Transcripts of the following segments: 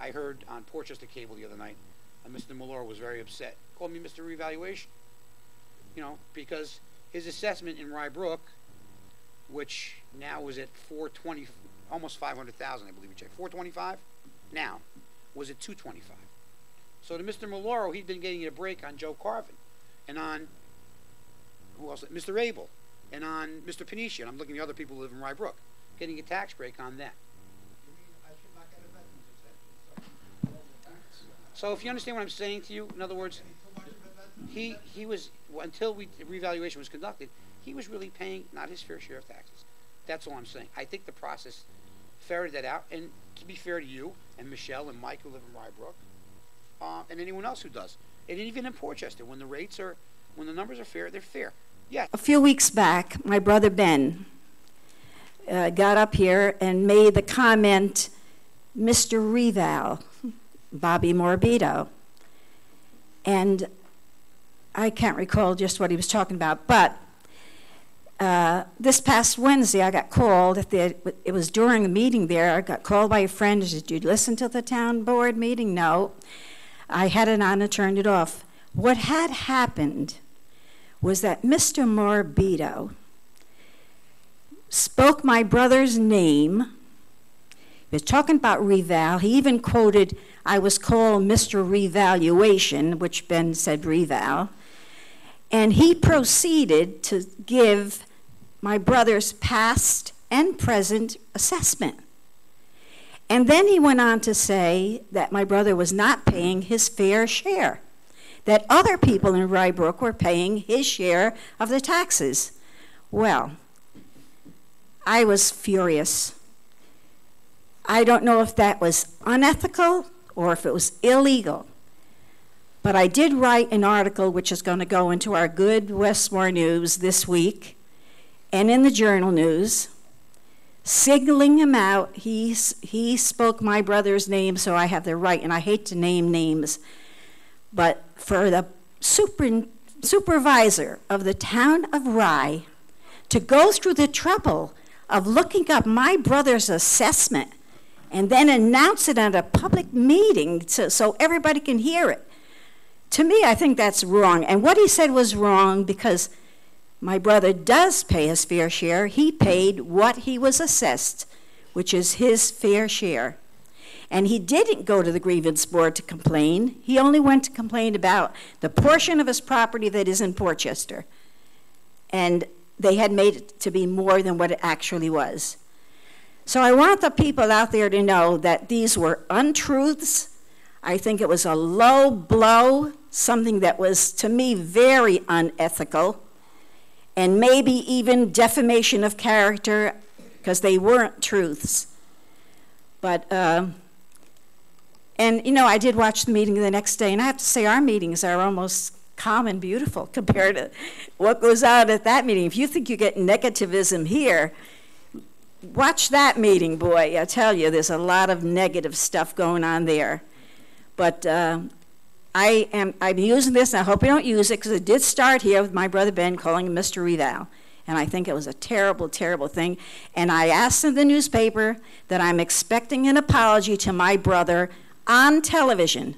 I heard on Portchester Cable the other night, Mr. Maloro was very upset. Called me Mr. Revaluation. You know, because his assessment in Rye Brook, which now was at 420, almost 500,000, I believe we checked, 425, now was at 225. So to Mr. Maloro, he'd been getting a break on Joe Carvin, and on who else? Mr. Abel, and on Mr. Panicia. And I'm looking at the other people who live in Rye Brook, getting a tax break on that. You mean I should not get a veterans exemption? So if you understand what I'm saying to you, in other words, he was, until revaluation was conducted, he was really paying not his fair share of taxes. That's all I'm saying. I think the process ferreted that out, and to be fair to you and Michelle and Mike who live in Rye Brook, and anyone else who does, and even in Portchester, when the numbers are fair, they're fair. Yeah. A few weeks back, my brother Ben got up here and made the comment, Mr. Reval, Bobby Morbido. And I can't recall just what he was talking about, but this past Wednesday I got called, it was during a meeting there, I got called by a friend, did you listen to the town board meeting? No. I had it on and turned it off. What had happened was that Mr. Morbido spoke my brother's name. He was talking about reval. He even quoted, I was called Mr. Revaluation, which Ben said reval. And he proceeded to give my brother's past and present assessment. And then he went on to say that my brother was not paying his fair share, that other people in Rye Brook were paying his share of the taxes. Well, I was furious. I don't know if that was unethical or if it was illegal. But I did write an article which is going to go into our good Westmore News this week and in the Journal News, signaling him out. He spoke my brother's name, so I have the right, and I hate to name names, but for the supervisor of the town of Rye to go through the trouble of looking up my brother's assessment and then announce it at a public meeting so everybody can hear it. To me, I think that's wrong. And what he said was wrong because my brother does pay his fair share. He paid what he was assessed, which is his fair share. And he didn't go to the grievance board to complain. He only went to complain about the portion of his property that is in Portchester. And they had made it to be more than what it actually was. So I want the people out there to know that these were untruths. I think it was a low blow, something that was, to me, very unethical, and maybe even defamation of character, because they weren't truths. But, and you know, I did watch the meeting the next day, and I have to say our meetings are almost calm and beautiful compared to what goes on at that meeting. If you think you get negativism here, watch that meeting, boy. I tell you, there's a lot of negative stuff going on there. But I'm using this, and I hope you don't use it, because it did start here with my brother Ben calling him Mr. Reval. And I think it was a terrible, terrible thing. And I asked in the newspaper that I'm expecting an apology to my brother on television.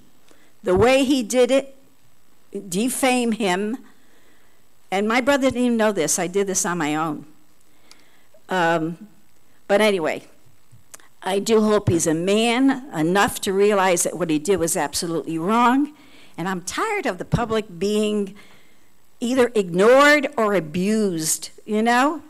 The way he did it, defame him. And my brother didn't even know this. I did this on my own. But anyway, I do hope he's a man enough to realize that what he did was absolutely wrong. And I'm tired of the public being either ignored or abused, you know?